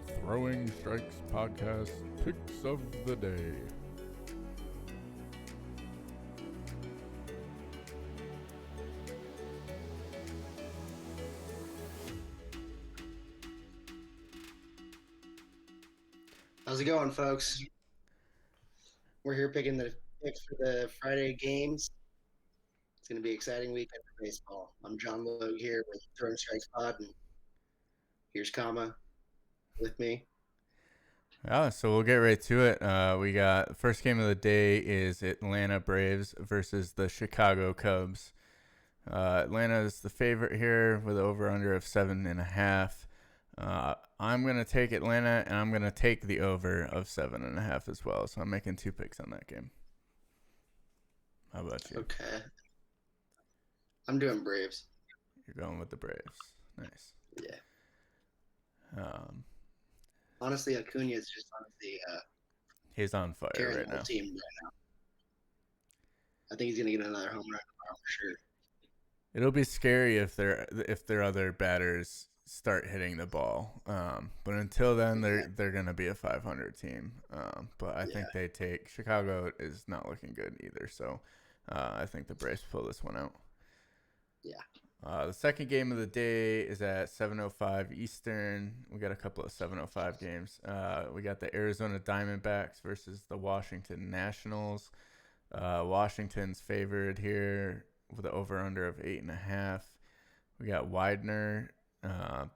Throwing Strikes Podcast Picks of the Day. How's it going, folks? We're here picking the picks for the Friday games. It's going to be an exciting weekend for baseball. I'm John Logue here with Throwing Strikes Pod, and here's Kama with me. Yeah, so we'll get right to it. We got the first game of the day is Atlanta Braves versus the Chicago Cubs. Atlanta is the favorite here with an over/under of 7.5. I'm gonna take Atlanta, and I'm gonna take the over of 7.5 as well. So I'm making 2 picks on that game. How about you? Okay. I'm doing Braves. You're going with the Braves. Nice. Yeah. Um, Honestly, Acuna is just honestly he's on fire carrying right the whole now. team right now. I think he's going to get another home run tomorrow for sure. It'll be scary if their other batters start hitting the ball. But until then, they're gonna be a 500 team. But I think they take Chicago is not looking good either. So I think the Braves pull this one out. Yeah. The second game of the day is at 7:05 Eastern. We got a couple of 7:05 games. We got the Arizona Diamondbacks versus the Washington Nationals. Washington's favored here with an over/under of 8.5. We got Widener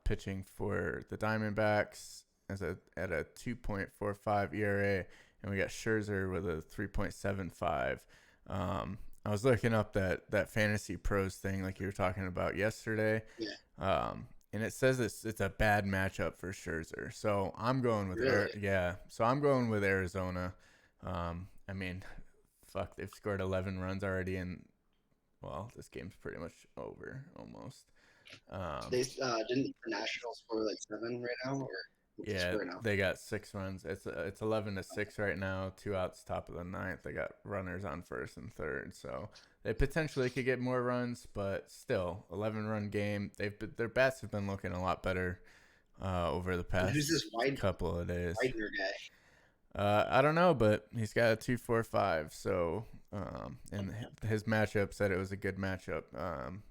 pitching for the Diamondbacks at a 2.45 ERA, and we got Scherzer with a 3.75. I was looking up that Fantasy Pros thing like you were talking about yesterday. Yeah. And it says it's a bad matchup for Scherzer. So I'm going with Really? So I'm going with Arizona. I mean, fuck, they've scored 11 runs already, and well, this game's pretty much over almost. They didn't the Nationals score like 7 right now, or what's the Yeah, score now? they got 6 runs. It's 11-6 right now. 2 outs, top of the ninth. They got runners on first and third, so they potentially could get more runs, but still, 11-run game. Their bats have been looking a lot better over the And who's past this couple of days. Widener guy? I don't know, but he's got a 2.45. So, and his matchup said it was a good matchup. And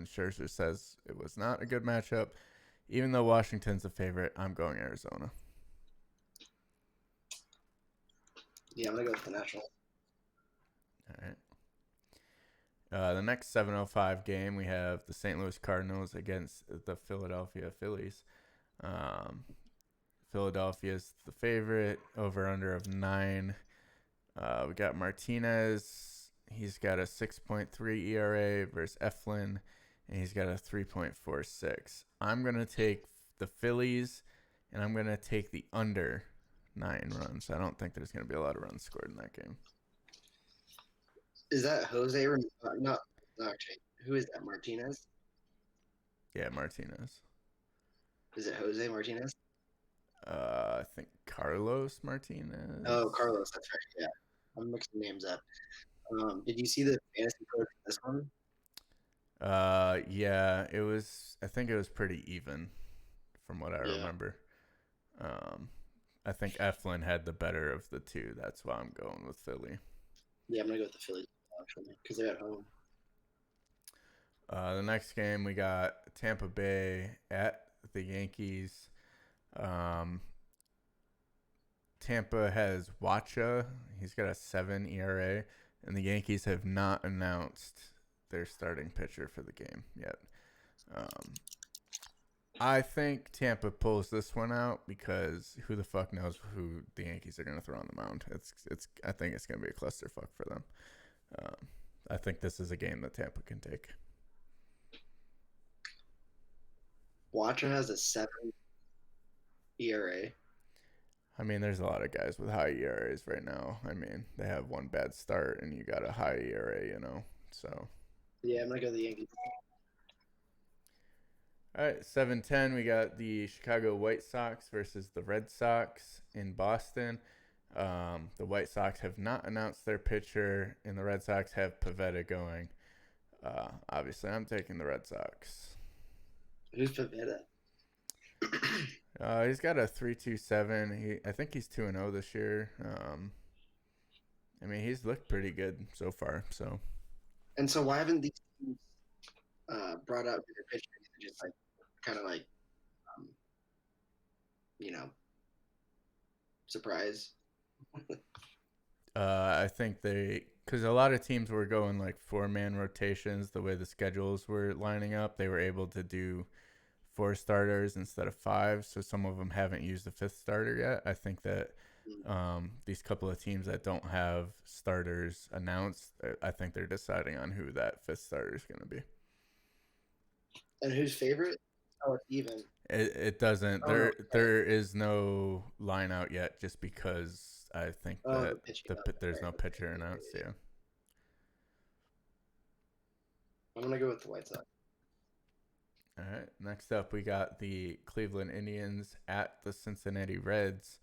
Scherzer says it was not a good matchup. Even though Washington's a favorite, I'm going Arizona. Yeah, I'm gonna go with the Nationals. All right. The next 7:05 game, we have the St. Louis Cardinals against the Philadelphia Phillies. Philadelphia's the favorite, over/under of 9. We got Martinez. He's got a 6.3 ERA versus Eflin, and he's got a 3.46. I'm going to take the Phillies, and I'm going to take the under 9 runs. I don't think there's going to be a lot of runs scored in that game. Is that Jose? Not actually. Who is that? Martinez? Yeah, Martinez. Is it Jose Martinez? I think Carlos Martinez. Oh, Carlos. That's right. Yeah, I'm mixing names up. Did you see the fantasy code for this one? Yeah, it was. I think it was pretty even, from what I remember. I think Eflin had the better of the two. That's why I'm going with Philly. Yeah, I'm gonna go with the Phillies actually because they're at home. The next game we got Tampa Bay at the Yankees. Tampa has Wacha. He's got a 7 ERA, and the Yankees have not announced their starting pitcher for the game yet. I think Tampa pulls this one out because who the fuck knows who the Yankees are going to throw on the mound. I think it's going to be a clusterfuck for them. I think this is a game that Tampa can take. Wacha has a 7 ERA. I mean, there's a lot of guys with high ERAs right now. I mean, they have one bad start, and you got a high ERA, So. Yeah, I'm gonna go with the Yankees. All right, 7:10. We got the Chicago White Sox versus the Red Sox in Boston. The White Sox have not announced their pitcher, and the Red Sox have Pivetta going. Obviously, I'm taking the Red Sox. Who's Pivetta? He's got a 3.27. I think he's 2-0 this year. I mean, he's looked pretty good so far. So. And so why haven't these teams brought out their pitchers to just like kind of like um, you know surprise? I think because a lot of teams were going like 4-man rotations. The way the schedules were lining up, they were able to do 4 starters instead of 5. So some of them haven't used the 5th starter yet. I think that these couple of teams that don't have starters announced, I think they're deciding on who that 5th starter is going to be. And who's favorite? Oh, it's even. It doesn't. There is no line out yet, just because I think that there's no pitcher announced. Yeah. I'm gonna go with the White Sox. All right. Next up, we got the Cleveland Indians at the Cincinnati Reds.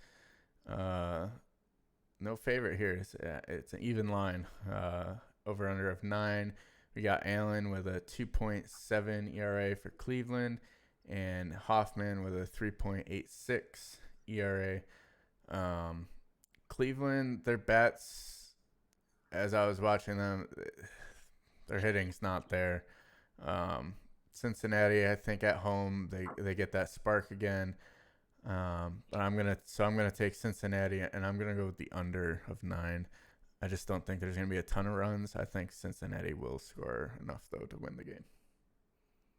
No favorite here. It's an even line. Over under of 9. We got Allen with a 2.7 ERA for Cleveland, and Hoffman with a 3.86 ERA. Cleveland, their bats, as I was watching them, their hitting's not there. Cincinnati, I think at home they get that spark again. But I'm gonna take Cincinnati, and I'm gonna go with the under of 9. I just don't think there's gonna be a ton of runs. I think Cincinnati will score enough though to win the game.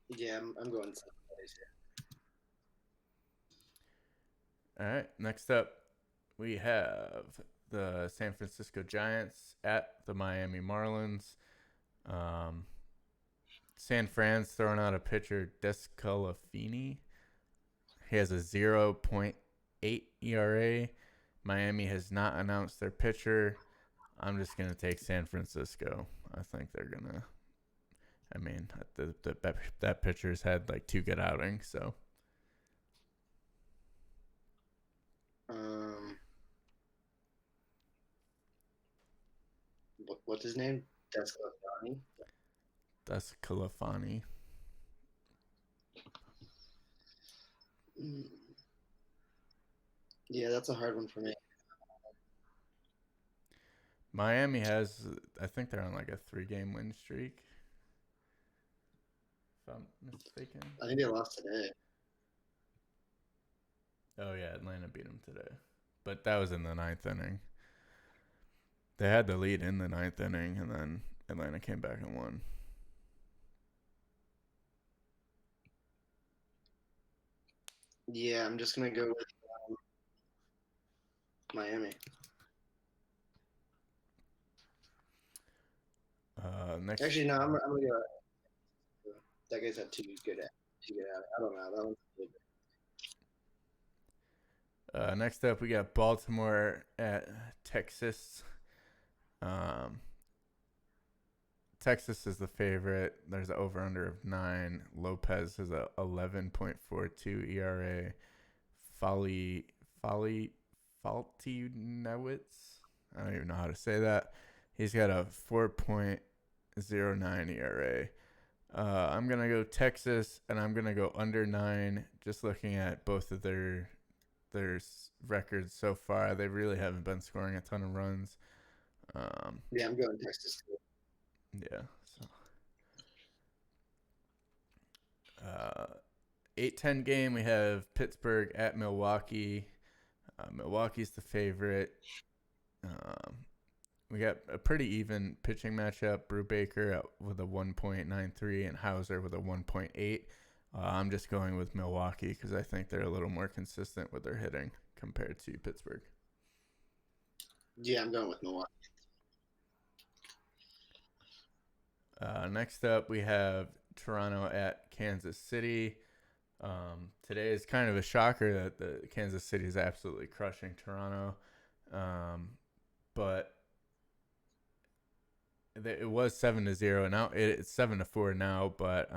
Yeah, I'm going Cincinnati here. All right, next up we have the San Francisco Giants at the Miami Marlins. San Fran's throwing out a pitcher, Descalafini. He has a 0.8 ERA. Miami has not announced their pitcher. I'm just going to take San Francisco. I think they're going to. I mean, that pitcher's had like 2 good outings, so. What's his name? Descalafani. Descalafani. Yeah, that's a hard one for me. Miami has, I think they're on like a 3-game win streak, if I'm mistaken. I think they lost today. Oh, yeah, Atlanta beat them today. But that was in the 9th inning. They had the lead in the 9th inning, and then Atlanta came back and won. Yeah, I'm just going to go with Miami. Next. Actually, no, I'm going to go. That guy's had 2 good at. I don't know. That one's good. Next up, we got Baltimore at Texas. Texas is the favorite. There's an over-under of 9. Lopez has a 11.42 ERA. Faltinewicz, I don't even know how to say that. He's got a 4.09 ERA. I'm going to go Texas, and I'm going to go under 9. Just looking at both of their records so far, they really haven't been scoring a ton of runs. Yeah, I'm going Texas too. Yeah. So 8-10 game, we have Pittsburgh at Milwaukee. Milwaukee's the favorite. We got a pretty even pitching matchup. Brubaker with a 1.93 and Hauser with a 1.8. I'm just going with Milwaukee because I think they're a little more consistent with their hitting compared to Pittsburgh. Yeah, I'm going with Milwaukee. Next up, we have Toronto at Kansas City. Today is kind of a shocker that the Kansas City is absolutely crushing Toronto. But it was 7-0. Now it's 7-4 now. But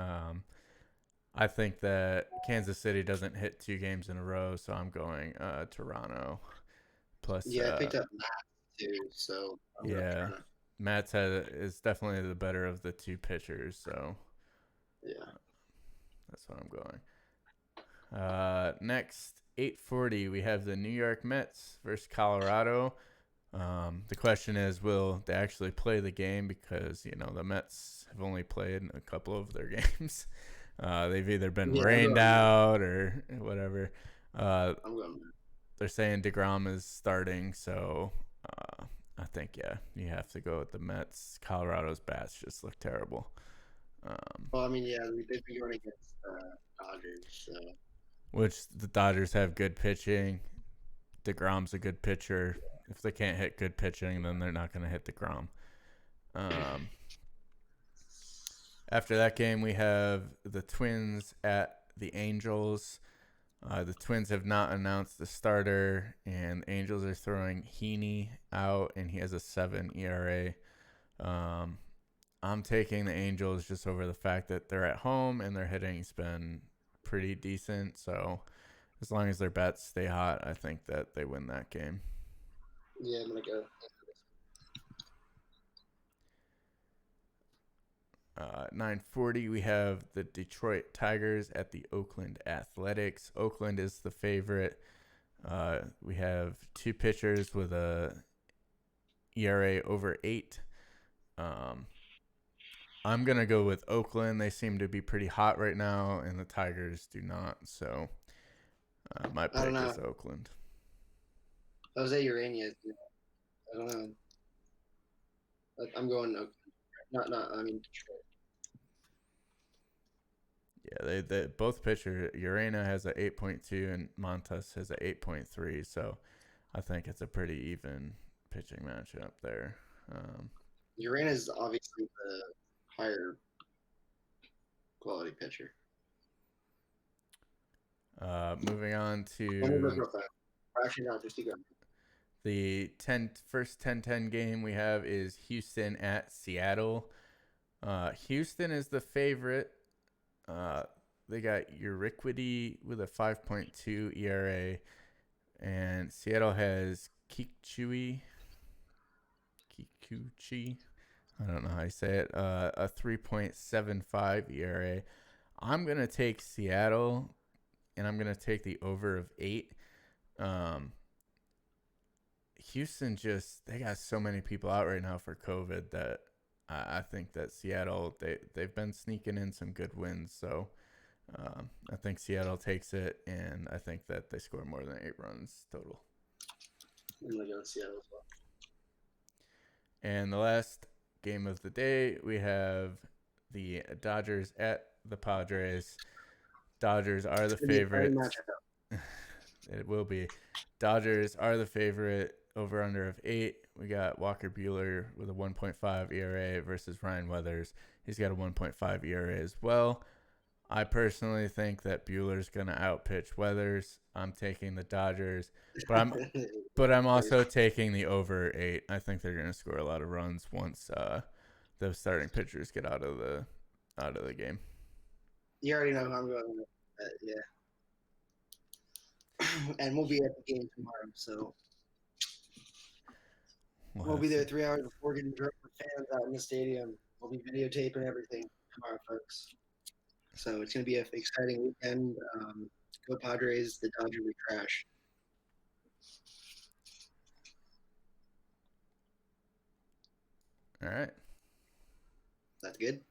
I think that Kansas City doesn't hit 2 games in a row, so I'm going Toronto. Plus, I picked up Matt too. So Matt's is definitely the better of the 2 pitchers. So that's what I'm going. Next, 8:40, we have the New York Mets versus Colorado. The question is, will they actually play the game? Because, the Mets have only played a couple of their games. They've either been rained out or whatever. I'm going. They're saying DeGrom is starting, so I think, you have to go with the Mets. Colorado's bats just look terrible. Well, they've been going against Dodgers, so. Which the Dodgers have good pitching. DeGrom's a good pitcher. If they can't hit good pitching, then they're not going to hit DeGrom. After that game, we have the Twins at the Angels. The Twins have not announced the starter, and the Angels are throwing Heaney out, and he has a 7 ERA. I'm taking the Angels just over the fact that they're at home and their hitting's been pretty decent. So as long as their bats stay hot, I think that they win that game. Yeah, I'm going to go. 9:40, we have the Detroit Tigers at the Oakland Athletics. Oakland is the favorite. We have two pitchers with a ERA over 8. I'm going to go with Oakland. They seem to be pretty hot right now, and the Tigers do not. So my pick is Oakland. Jose Urania. I don't know. I'm going Oakland. Detroit. Yeah, they both pitchers. Urena has a 8.2 and Montas has a 8.3. So I think it's a pretty even pitching matchup there. Urena is obviously the higher quality pitcher. Moving on to actually not just go. The first 10-10 game we have is Houston at Seattle. Houston is the favorite. They got Uriquidy with a 5.2 ERA, and Seattle has Kikuchi. I don't know how you say it. A 3.75 ERA. I'm gonna take Seattle, and I'm gonna take the over of 8. Houston they got so many people out right now for COVID that I think that Seattle, they've been sneaking in some good wins. So I think Seattle takes it, and I think that they score more than 8 runs total. I'm going to go with Seattle as well. And the last game of the day, we have the Dodgers at the Padres. Dodgers are the favorites. It will be. Dodgers are the favorite. Over under of 8. We got Walker Buehler with a 1.5 ERA versus Ryan Weathers. He's got a 1.5 ERA as well. I personally think that Buehler's going to outpitch Weathers. I'm taking the Dodgers, but I'm also taking the over 8. I think they're going to score a lot of runs once those starting pitchers get out of the game. You already know who I'm going with. Yeah. And we'll be at the game tomorrow, so we'll be there 3 hours before getting drunk with fans out in the stadium. We'll be videotaping everything tomorrow, folks. So it's going to be an exciting weekend. Go Padres. The Dodgers will crash. All right. That's good.